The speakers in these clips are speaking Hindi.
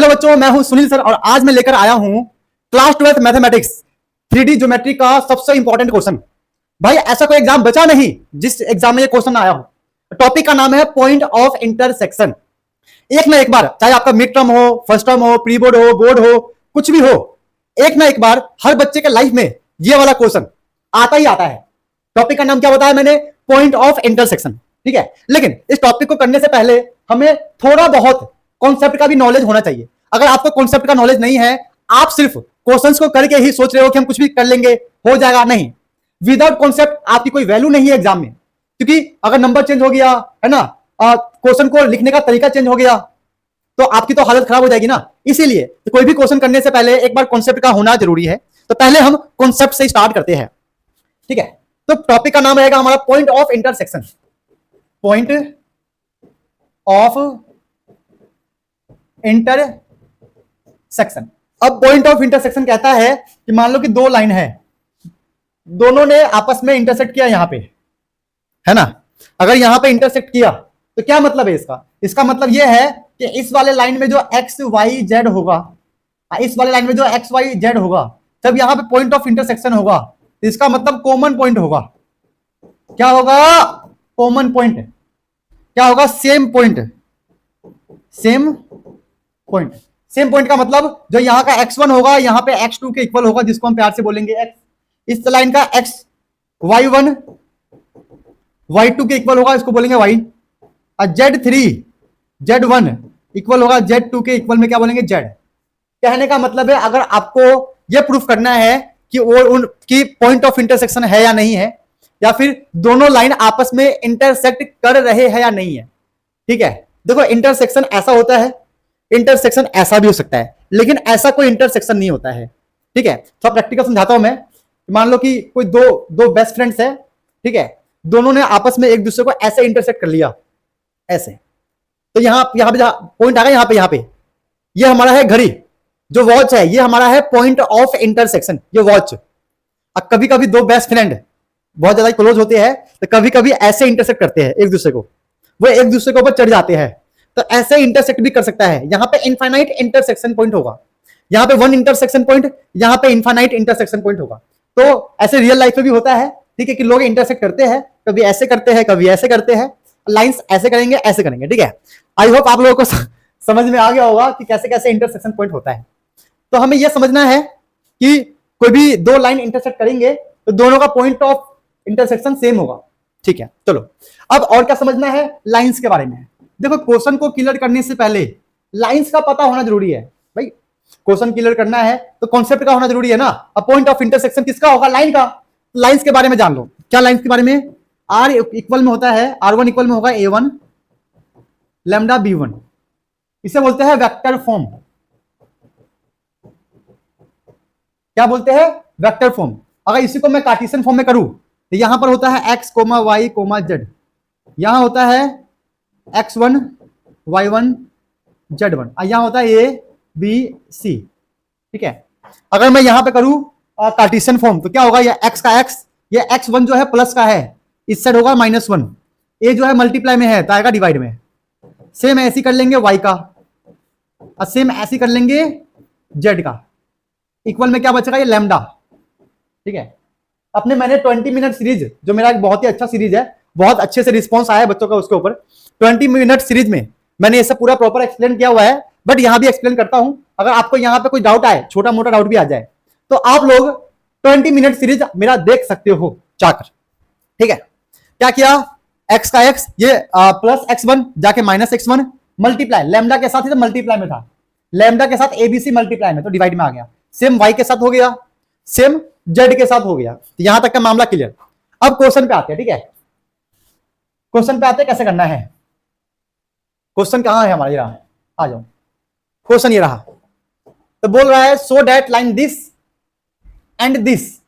हेलो बच्चों, मैं हूं सुनील सर और आज मैं लेकर आया हूं class 12th mathematics 3D geometry का सबसे इंपॉर्टेंट क्वेश्चन। भाई ऐसा कोई एग्जाम बचा नहीं जिस एग्जाम में ये क्वेश्चन आया हो। टॉपिक का नाम है पॉइंट ऑफ इंटरसेक्शन। एक ना एक बार, चाहे आपका मिड टर्म हो, फर्स्ट टर्म हो, प्री बोर्ड हो, बोर्ड हो, कुछ भी हो, एक ना एक बार हर बच्चे के लाइफ में ये वाला क्वेश्चन आता ही आता है। टॉपिक का नाम क्या बताया मैंने? Point of intersection. ठीक है, लेकिन इस टॉपिक को करने से पहले हमें थोड़ा बहुत कॉन्सेप्ट का भी नॉलेज होना चाहिए। अगर आपको कॉन्सेप्ट का नॉलेज नहीं है, आप सिर्फ क्वेश्चंस को करके ही सोच रहे हो कि हम कुछ भी कर लेंगे, हो जाएगा, नहीं। विदाउट कॉन्सेप्ट आपकी कोई वैल्यू नहीं है एग्जाम में, क्योंकि अगर नंबर चेंज हो गया है ना, क्वेश्चन को लिखने का तरीका चेंज हो गया तो आपकी तो हालत खराब हो जाएगी ना। इसीलिए तो कोई भी क्वेश्चन करने से पहले एक बार कॉन्सेप्ट का होना जरूरी है। तो पहले हम कॉन्सेप्ट से स्टार्ट करते हैं। ठीक है, तो टॉपिक का नाम रहेगा हमारा point of intersection. Point of intersection. अब पॉइंट ऑफ इंटरसेक्शन कहता है कि मान लो कि दो लाइन है, दोनों ने आपस में इंटरसेक्ट किया, यहां पे है ना। अगर यहां पे इंटरसेक्ट किया तो क्या मतलब है इसका? इसका मतलब यह है कि इस वाले लाइन में जो एक्स वाई जेड होगा, इस वाले लाइन में जो एक्स वाई जेड होगा, जब यहां पे पॉइंट ऑफ इंटरसेक्शन होगा तो इसका मतलब कॉमन पॉइंट होगा। क्या होगा? Common point. क्या होगा? Same point. Same point. Same point का मतलब जो यहां का x1 होगा यहां पे x2 के इक्वल होगा, जिसको हम प्यार से बोलेंगे x। इस लाइन का x y1 y2 के इक्वल होगा, इसको बोलेंगे y। और z3 z1 इक्वल होगा z2 के इक्वल में क्या बोलेंगे? z। कहने का मतलब है अगर आपको यह प्रूफ करना है कि वो उनकी पॉइंट ऑफ इंटरसेक्शन है या नहीं है, या फिर दोनों लाइन आपस में इंटरसेक्ट कर रहे हैं या नहीं है। ठीक है, देखो इंटरसेक्शन ऐसा होता है, इंटरसेक्शन ऐसा भी हो सकता है, लेकिन ऐसा कोई इंटरसेक्शन नहीं होता है। ठीक है, तो प्रैक्टिकल समझाता हूं मैं। मान लो कि कोई दो बेस्ट फ्रेंड्स है, ठीक है, दोनों ने आपस में एक दूसरे को ऐसे इंटरसेक्ट कर लिया, ऐसे। तो यहां पे पॉइंट आ गया, यहां पे ये हमारा है घड़ी, जो वॉच है ये हमारा है पॉइंट ऑफ इंटरसेक्शन, ये वॉच। अब कभी कभी दो बेस्ट फ्रेंड बहुत ज्यादा क्लोज होते हैं तो कभी कभी ऐसे इंटरसेक्ट करते हैं एक दूसरे को, वो एक दूसरे के ऊपर चढ़ जाते हैं, तो ऐसे इंटरसेक्ट भी कर सकता है। यहां पे इनफाइनाइट इंटरसेक्शन पॉइंट होगा, यहां पे वन इंटरसेक्शन पॉइंट, यहां पे इनफाइनाइट इंटरसेक्शन पॉइंट होगा। तो ऐसे रियल लाइफ में भी होता है, ठीक है, कि लोग इंटरसेक्ट करते हैं, कभी ऐसे करते हैं, कभी ऐसे करते हैं, लाइंस ऐसे करेंगे, ऐसे करेंगे। ठीक है, आई होप आप लोगों को समझ में आ गया होगा कि कैसे कैसे इंटरसेक्शन पॉइंट होता है। तो हमें यह समझना है कि कोई भी दो लाइन इंटरसेक्ट करेंगे तो दोनों का पॉइंट ऑफ इंटरसेक्शन सेम होगा। ठीक है, चलो अब और क्या समझना है लाइंस के बारे में। देखो क्वेश्चन को क्लियर करने से पहले लाइंस का पता होना जरूरी है। भाई क्वेश्चन क्लियर करना है तो कॉन्सेप्ट का होना जरूरी है ना। अब पॉइंट ऑफ इंटरसेक्शन किसका होगा? लाइन का। लाइंस के बारे में जान लो। क्या लाइंस के बारे में? आर इक्वल में होता है, R1 इक्वल में होगा A1 लैम्डा B1, इसे बोलते हैं वेक्टर फॉर्म। क्या बोलते हैं? Vector form. अगर इसी को मैं कार्टेशियन फॉर्म में करूं तो यहां पर होता है x, y, z, यहां होता है x1 y1 z1, यहां होता है a b c। ठीक है, अगर मैं यहां पे करूं कार्टेशियन फॉर्म तो क्या होगा? ये x का x, ये x1 जो है प्लस का है, इस साइड होगा -1, a जो है मल्टीप्लाई में है तो आएगा डिवाइड में। सेम ऐसी कर लेंगे y का, और सेम ऐसी कर लेंगे z का। इक्वल में क्या बचेगा? ये लैम्डा। ठीक है, अपने मैंने 20 मिनट सीरीज, जो मेरा एक बहुत ही अच्छा सीरीज है, बहुत अच्छे से रिस्पॉन्स आया है बच्चों का उसके ऊपर। 20 मिनट सीरीज में मैंने ये सब पूरा प्रॉपर एक्सप्लेन किया हुआ है, बट यहां भी एक्सप्लेन करता हूं। अगर आपको यहां पे कोई डाउट आए, छोटा मोटा डाउट भी आ जाए, तो आप लोग 20 मिनट सीरीज मेरा देख सकते हो जाकर। ठीक है, क्या किया? x का x, ये प्लस x1 जाके -x1 मल्टीप्लाई, लैम्डा के साथ ही तो मल्टीप्लाई में था, लैम्डा के साथ ABC मल्टीप्लाई में, तो डिवाइड में आ गया। सेम y के साथ हो गया, सेम z के साथ हो गया। तो यहां तक का मामला क्लियर। अब क्वेश्चन पे आते हैं। ठीक है, क्वेश्चन पे आते हैं कैसे करना है। क्वेश्चन कहां है हमारा? ये रहा, आ जाओ। क्वेश्चन ये रहा, तो बोल रहा है so that line this and this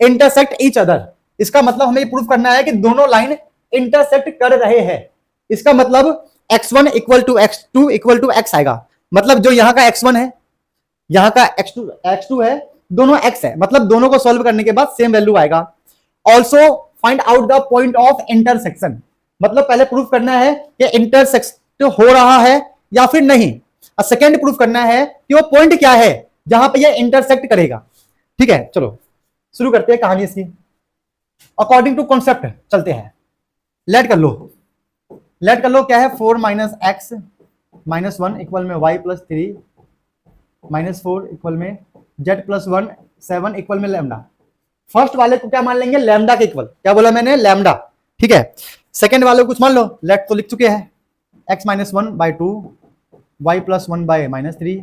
intersect each other. इसका मतलब हमें प्रूफ करना है कि दोनों लाइन इंटरसेक्ट कर रहे हैं। इसका मतलब x1 equal to x2 equal to x आएगा। मतलब जो यहां का x1 है, यहां का x2 है, दोनों x है, मतलब दोनों को सॉल्व करने के बाद सेम वैल्यू आएगा। Also find out the point of intersection, मतलब पहले प्रूफ करना है कि इंटरसेक्ट हो रहा है या फिर नहीं। और सेकेंड प्रूफ करना है कि वो पॉइंट क्या है जहां पे ये इंटरसेक्ट करेगा। ठीक है, चलो शुरू करते हैं कहानी इसकी। अकॉर्डिंग टू कॉन्सेप्ट चलते हैं। लेट कर लो, लेट कर लो क्या है, 4 माइनस एक्स माइनस 1 इक्वल में y प्लस 3 माइनस 4 इक्वल में z प्लस 1 7 इक्वल में लैम्डा। फर्स्ट वाले को क्या मान लेंगे, लैम्डा के इक्वल। क्या बोला मैंने, लैम्डा। ठीक है, सेकंड वाले को कुछ मान लो, लेट तो लिख चुके हैं, x minus 1 by 2 y plus 1 by minus 3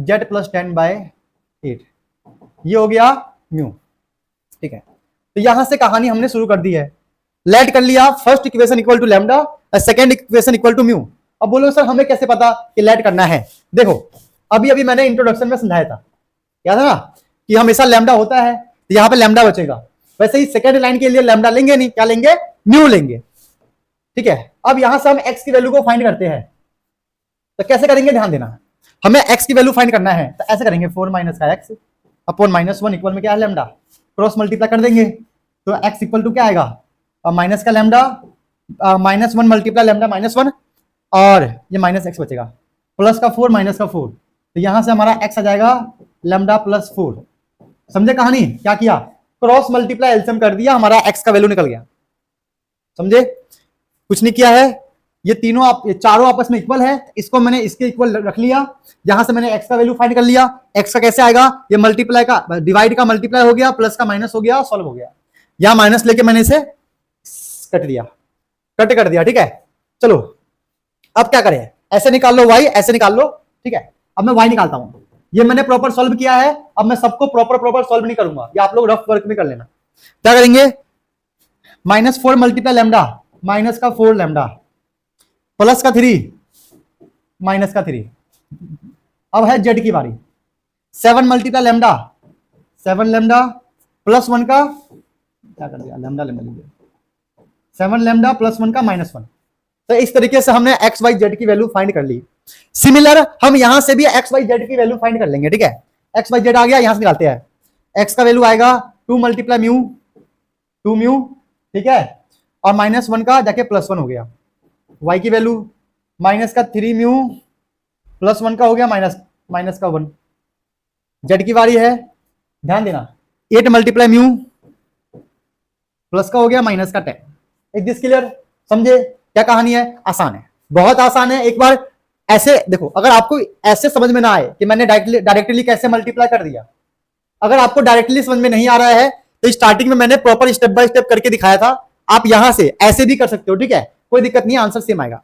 z plus 10 by 8, ये हो गया म्यू। ठीक है, तो यहां से कहानी हमने शुरू कर दी है। लेट कर लिया, first equation equal to lambda और second equation equal to mu. अब बोलो सर हमें कैसे पता कि लेट करना है। देखो अभी अभी मैंने इंट्रोडक्शन में समझाया था, याद है ना, कि हमेशा लैम्डा होता है तो यहां पे लैम्डा बचेगा। वैसे ही सेकंड लाइन के लिए लैम्डा लेंगे नहीं, क्या लेंगे, म्यू लेंगे। ठीक है, अब यहां से हम x की वैल्यू को फाइंड करते हैं, तो कैसे करेंगे ध्यान देना। हमें x की वैल्यू फाइंड करना है तो ऐसे करेंगे, 4 माइनस का x अपॉन माइनस 1 इक्वल में क्या है, लैम्डा। क्रॉस मल्टीप्लाई कर देंगे तो x इक्वल टू क्या आएगा, माइनस का lambda minus 1 multiply lambda minus 1 और ये माइनस x बचेगा, प्लस का 4 माइनस का 4, तो यहां से हमारा x आ जाएगा लैम्डा प्लस 4। समझे कहानी, क्या किया, क्रॉस मल्टीप्लाई एलसीएम कर दिया, हमारा x का वैल्यू निकल गया। समझे, कुछ नहीं किया है। ये तीनों ये चारों आपस में इक्वल है, इसको मैंने इसके इक्वल रख लिया, यहां से मैंने x का वैल्यू फाइंड कर लिया। x का कैसे आएगा, ये मल्टीप्लाई का डिवाइड का मल्टीप्लाई हो गया, प्लस का माइनस हो गया, सॉल्व हो गया। यहां माइनस लेके मैंने इसे कट दिया, कट कर दिया। ठीक है, चलो अब क्या करें, ऐसे निकाल लो y, ऐसे निकाल लो। ठीक है, अब मैं y निकालता हूं, ये मैंने प्रॉपर सॉल्व किया है। अब मैं सबको प्रॉपर सॉल्व नहीं करूंगा, ये आप लोग रफ वर्क में कर लेना। क्या करेंगे, -4 मल्टीप्लाई लैम्डा माइनस का 4 लैम्डा प्लस का 3 माइनस का 3। अब है z की बारी, 7 मल्टीप्लाई लैम्डा 7 लैम्डा प्लस 1 का क्या कर दिया, लैम्डा लैम्डा लीजिए, 7 लैम्डा प्लस 1 का माइनस 1। तो इस तरीके से हमने एक्स वाई जेड की वैल्यू फाइंड कर ली। सिमिलर हम यहां से भी एक्स वाई जेड की वैल्यू फाइंड कर लेंगे। ठीक है, एक्स वाई जेड आ गया, यहां से निकालते हैं। एक्स का वैल्यू आएगा 2 मल्टीप्लाई म्यू 2 म्यू, ठीक है, और माइनस 1 का जाके प्लस 1 हो गया। वाई की वैल्यू माइनस का 3 म्यू प्लस 1 का हो गया माइनस का 1। जेड की बारी है, ध्यान देना, 8 मल्टीप्लाई म्यू प्लस का हो गया माइनस का 10। इज दिस क्लियर, समझे क्या कहानी है, आसान है, बहुत आसान है। एक बार ऐसे देखो, अगर आपको ऐसे समझ में ना आए कि मैंने डायरेक्टली कैसे मल्टीप्लाई कर दिया, अगर आपको डायरेक्टली समझ में नहीं आ रहा है तो स्टार्टिंग में मैंने प्रॉपर स्टेप बाय स्टेप करके दिखाया था, आप यहां से ऐसे भी कर सकते हो। ठीक है, कोई दिक्कत नहीं, आंसर सेम आएगा।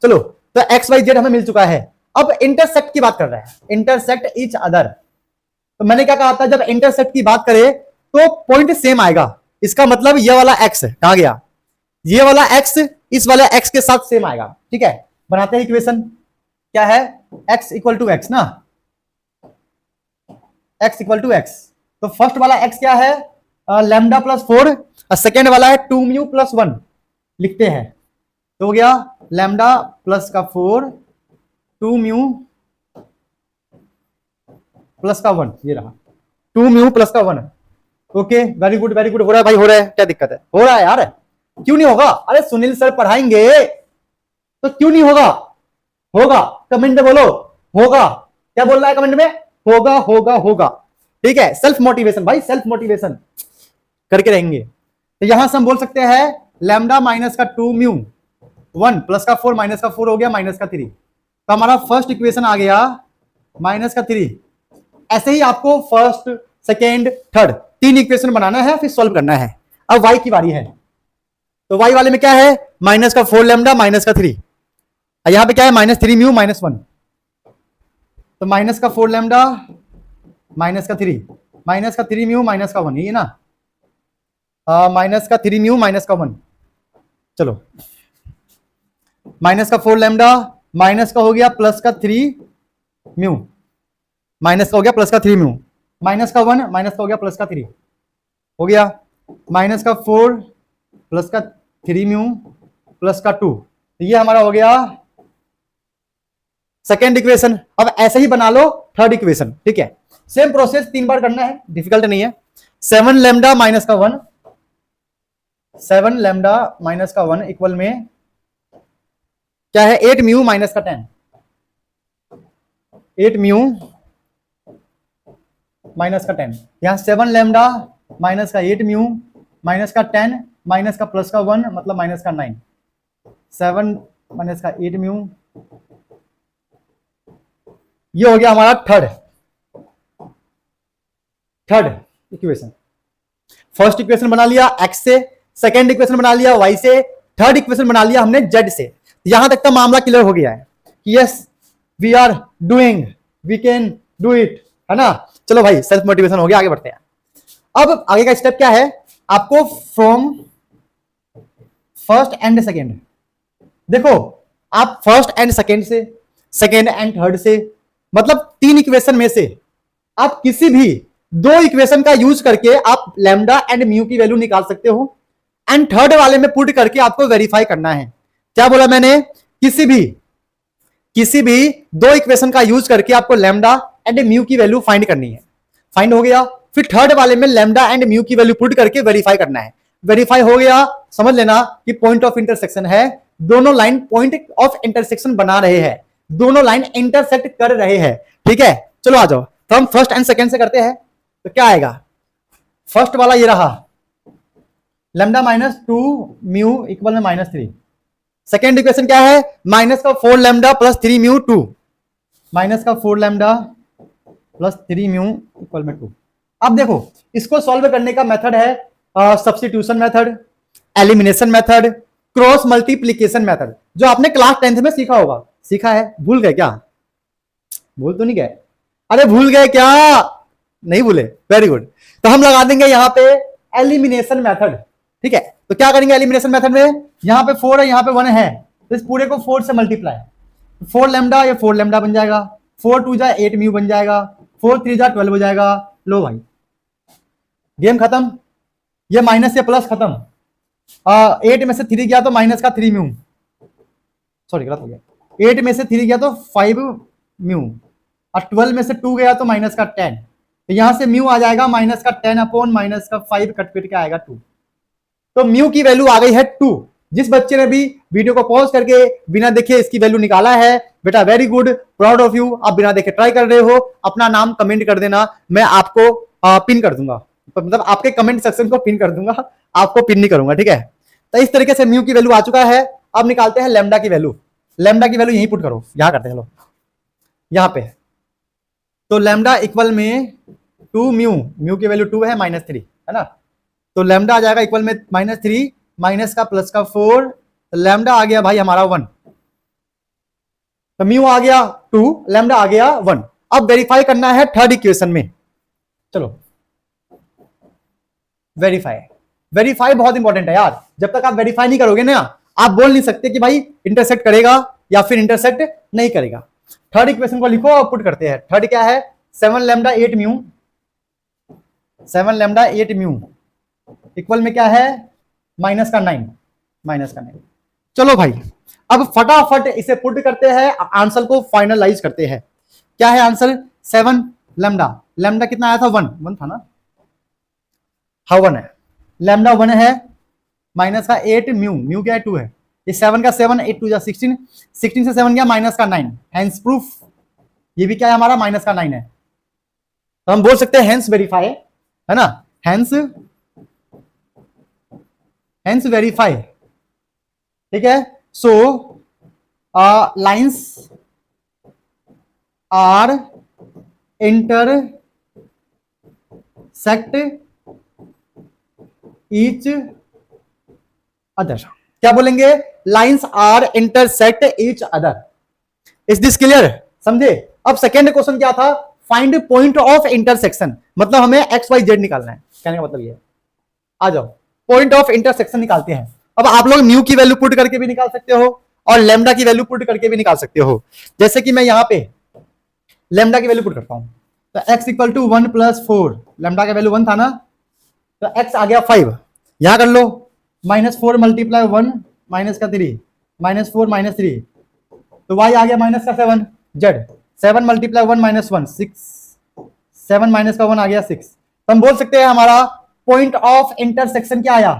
चलो, तो एक्स वाई जेड हमें मिल चुका है। अब इंटरसेक्ट की बात कर रहे हैं, इंटरसेक्ट ईच अदर। तो मैंने क्या कहा था, जब इंटरसेक्ट की बात करें तो पॉइंट सेम आएगा। इसका मतलब ये वाला एक्स कहां गया, ये वाला एक्स इस वाले एक्स के साथ सेम आएगा। ठीक है, बनाते हैं इक्वेशन, क्या है, x इक्वल टू एक्स ना, x इक्वल टू एक्स। तो फर्स्ट वाला x क्या है, लैम्डा प्लस 4, और सेकेंड वाला है 2 म्यू प्लस 1, लिखते हैं। तो हो गया लैम्डा प्लस का 4 2 म्यू प्लस का 1, ये रहा 2 म्यू प्लस का 1। Okay, very good very good, हो रहा है भाई, हो रहा है, क्या दिक्कत है, हो रहा है यार, क्यों नहीं होगा, अरे सुनील सर पढ़ाएंगे तो क्यों नहीं होगा, होगा, कमेंट में बोलो होगा। क्या बोल रहा है कमेंट में, होगा होगा होगा। ठीक है, सेल्फ मोटिवेशन भाई, सेल्फ मोटिवेशन करके रहेंगे। तो यहां से हम बोल सकते हैं लैम्डा माइनस का 2 म्यू 1 प्लस का 4 माइनस का 4 हो गया माइनस का 3। तो हमारा फर्स्ट इक्वेशन आ गया माइनस का 3। ऐसे ही आपको फर्स्ट सेकेंड थर्ड 3 इक्वेशन बनाना है, फिर सॉल्व करना है। अब y की बारी है, तो y वाले में क्या है, माइनस का 4 लैम्डा माइनस का 3, यहां पे क्या है -3 म्यू माइनस 1। तो माइनस का 4 लैम्डा माइनस का 3 माइनस का 3 म्यू माइनस का 1, ये ना, माइनस का 3 म्यू माइनस का 1। चलो, माइनस का 4 लैम्डा माइनस का हो गया प्लस का 3 म्यू, माइनस का हो गया प्लस का 3 म्यू, माइनस का 1 माइनस का हो गया प्लस का 3, हो गया माइनस का 4 प्लस का 3 म्यू प्लस का 2। ये हमारा हो गया सेकेंड इक्वेशन। अब ऐसे ही बना लो थर्ड इक्वेशन। ठीक है, सेम प्रोसेस 3 बार करना है, डिफिकल्ट नहीं है। 7 लैम्डा माइनस का 1 7 लैम्डा माइनस का 1 इक्वल में क्या है, 8 म्यू माइनस का 10। 8 म्यू माइनस का 10, यहाँ 7 लैम्डा माइनस का 8 म्यू माइनस का 10 माइनस का प्लस का 1 मतलब माइनस का 9, 7 माइनस का 8 म्यू, ये हो गया हमारा थर्ड इक्वेशन। फर्स्ट इक्वेशन बना लिया x से, सेकेंड इक्वेशन बना लिया y से, थर्ड इक्वेशन बना लिया हमने z से। यहां तक का मामला क्लियर हो गया है कि yes we are doing, we can do it, है ना। चलो भाई सेल्फ मोटिवेशन हो गया, आगे बढ़ते हैं। अब आगे का स्टेप क्या है, आपको फ्रॉम फर्स्ट एंड सेकेंड, देखो आप फर्स्ट एंड सेकेंड से, सेकेंड एंड थर्ड से, मतलब 3 इक्वेशन में से आप किसी भी 2 इक्वेशन का यूज करके आप लैम्डा एंड म्यू की वैल्यू निकाल सकते हो, एंड थर्ड वाले में पुट करके आपको वेरीफाई करना है। क्या बोला मैंने, किसी भी 2 इक्वेशन का यूज करके आपको लैम्डा एंड म्यू की वैल्यू फाइंड करनी है। फाइंड हो गया, फिर थर्ड वाले में लैम्डा एंड म्यू की वैल्यू पुट करके वेरीफाई करना है। वेरीफाई हो गया, समझ लेना कि पॉइंट ऑफ इंटरसेक्शन है, दोनों लाइन पॉइंट ऑफ इंटरसेक्शन बना रहे हैं, दोनों लाइन इंटरसेक्ट कर रहे हैं, ठीक है। चलो आ जाओ, तो हम फर्स्ट एंड सेकेंड से करते हैं। तो क्या आएगा, फर्स्ट वाला ये रहा, लैम्डा माइनस 2 म्यू इक्वल में -3। सेकेंड इक्वेशन क्या है, माइनस का 4 लैम्डा प्लस 3 म्यू 2, माइनस का 4 लैम्डा प्लस 3 म्यू इक्वल में 2। अब देखो इसको सॉल्व करने का मेथड है substitution method, elimination method, cross multiplication method, जो आपने क्लास 10th में सीखा होगा। सीखा है, भूल गए क्या, भूल तो नहीं गए, अरे भूल गए क्या, नहीं भूले, वेरी गुड। तो हम लगा देंगे यहां पे एलिमिनेशन मेथड, ठीक है। तो क्या करेंगे एलिमिनेशन मेथड में, यहां पे 4 है, यहां पे 1 है, तो इस पूरे को 4 से मल्टीप्लाई, 4 लैम्डा, ये 4 लैम्डा बन जाएगा, 4 2 जा 8 म्यू बन जाएगा, 4 3 जा 12 हो जाएगा। लो भाई गेम खत्म, ये माइनस से प्लस खत्म, 8 में से 3 गया तो माइनस का 3 म्यू, सॉरी गलत हो गया, 8 में से 3 गया तो 5 म्यू, और 12 में से 2 गया तो माइनस का 10, तो यहां से म्यू आ जाएगा माइनस का 10 अपॉन माइनस का 5 कट पीट के आएगा 2। तो म्यू की वैल्यू आ गई है 2। जिस बच्चे ने भी वीडियो को पॉज करके बिना देखे इसकी वैल्यू निकाला है, बेटा very good, proud of you, आप बिना देखे ट्राई कर रहे हो, अपना नाम कमेंट कर देना, मैं आपको पिन कर दूंगा, मतलब आपके कमेंट सेक्शन को पिन कर दूंगा, आपको पिन नहीं करूंगा, ठीक है। तो इस तरीके से म्यू की वैल्यू आ चुका है। अब निकालते हैं लैम्डा की वैल्यू। लैम्डा की वैल्यू यहीं पुट करो, यहां करते हैं, लो यहां पे। तो लैम्डा इक्वल में 2 म्यू, म्यू की वैल्यू 2 है -3, है ना। तो लैम्डा आ जाएगा इक्वल में -3 माइनस का प्लस का 4, तो लैम्डा आ गया भाई हमारा 1, तो म्यू आ गया 2, लैम्डा आ गया 1। अब वेरीफाई करना है थर्ड इक्वेशन में, चलो वेरीफाई बहुत इंपॉर्टेंट है यार। जब तक आप वेरीफाई नहीं करोगे ना, आप बोल नहीं सकते कि भाई इंटरसेक्ट करेगा या फिर इंटरसेक्ट नहीं करेगा। थर्ड इक्वेशन को लिखो और पुट करते हैं। थर्ड क्या है, 7 lambda 8 mu, 7 lambda 8 mu equal में क्या है, माइनस का 9। चलो भाई अब फटाफट इसे पुट करते हैं, आंसर को फाइनलाइज करते हैं। क्या है आंसर, 7 लैम्डा, लैम्डा कितना आया था, 1 था ना, हाँ 1 है, लैम्डा 1 है, माइनस का 8 म्यू, म्यू क्या है 2 है, ये 7 का 7, 8 2 जा 16, 16 से 7 गया माइनस का 9, हेंस प्रूफ ये भी क्या है हमारा माइनस का 9 है। तो हम बोल सकते हैं हेंस वेरीफाई, है ना, हेंस वेरीफाई, ठीक है। So lines are intersect each other, क्या बोलेंगे, lines are intersect each other. Is this clear, समझे। अब सेकेंड क्वेश्चन क्या था, फाइंड पॉइंट ऑफ इंटरसेक्शन, मतलब हमें एक्स वाई जेड निकालना है, कहने का मतलब ये है। आ जाओ पॉइंट ऑफ इंटरसेक्शन निकालते हैं। अब आप लोग म्यू की वैल्यू पुट करके भी निकाल सकते हो और लैम्डा की वैल्यू पुट करके भी निकाल सकते हो। जैसे कि मैं यहां पे लैम्डा की वैल्यू पुट करता हूं, तो x इक्वल टू 1 + 4, लैम्डा का वैल्यू 1 था ना, तो x आ गया 5, यहां कर लो, -4 × 1 माइनस का 3, -4 -3, तो y आ गया माइनस का 7, z 7 × 1 - 1 6, 7 माइनस का 1 आ गया 6। तो हम बोल सकते हैं हमारा पॉइंट ऑफ इंटरसेक्शन क्या आया,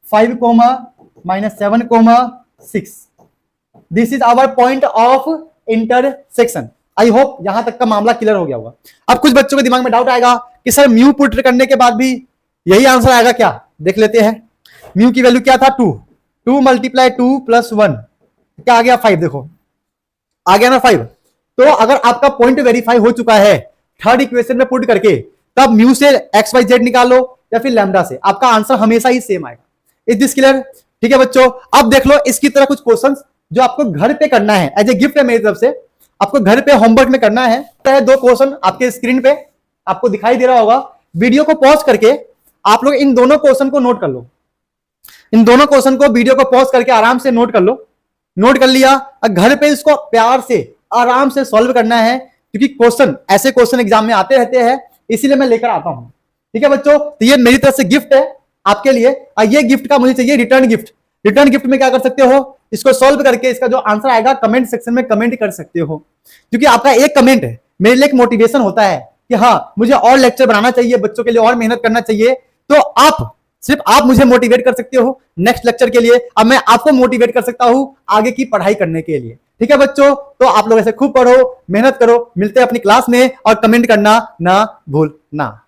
5, -7, 6। This is our point of intersection. I hope यहां तक का मामला क्लियर हो गया होगा। अब कुछ बच्चों के दिमाग में डाउट आएगा कि सर म्यू पुट करने के बाद भी यही आंसर आएगा क्या? देख लेते हैं। म्यू की वैल्यू क्या था? 2 मल्टीप्लाई 2 प्लस 1 क्या आ गया? 5। देखो आ गया ना 5। तो अगर आपका पॉइंट वेरीफाई हो चुका है थर्ड इक्वेशन में पुट करके, तब म्यू से एक्स वाई जेड निकालो या फिर लैम्डा से, आपका आंसर हमेशा ही सेम आएगा। Is this clear? ठीक है बच्चों, अब देख लो इसकी तरह कुछ क्वेश्चंस जो आपको घर पे करना है, एज ए गिफ्ट है मेरी तरफ से, आपको घर पे होमवर्क में करना है। तो 2 क्वेश्चन आपके स्क्रीन पे आपको दिखाई दे रहा होगा। वीडियो को पॉज करके आप लोग इन दोनों क्वेश्चन को नोट कर लो। इन दोनों क्वेश्चन को वीडियो को पॉज करके आराम से नोट कर लो। नोट कर लिया, घर पे इसको प्यार से आराम से सॉल्व करना है, क्योंकि क्वेश्चन ऐसे क्वेश्चन एग्जाम में आते रहते हैं, इसीलिए मैं लेकर आता हूं। ठीक है बच्चों, तो ये मेरी तरफ से गिफ्ट है आपके लिए। ये गिफ्ट का मुझे चाहिए रिटर्न गिफ्ट। रिटर्न गिफ्ट में क्या कर सकते हो? इसको सॉल्व करके इसका जो आंसर आएगा कमेंट सेक्शन में कमेंट कर सकते हो, क्योंकि आपका एक कमेंट है मेरे लिए एक मोटिवेशन होता है कि हाँ मुझे और लेक्चर बनाना चाहिए, बच्चों के लिए और मेहनत करना चाहिए। तो आप सिर्फ आप मुझे मोटिवेट कर सकते हो नेक्स्ट लेक्चर के लिए, अब मैं आपको मोटिवेट कर सकता हूं आगे की पढ़ाई करने के लिए। ठीक है बच्चों, तो आप लोग ऐसे खूब पढ़ो, मेहनत करो। मिलते हैं अपनी क्लास में, और कमेंट करना ना भूलना।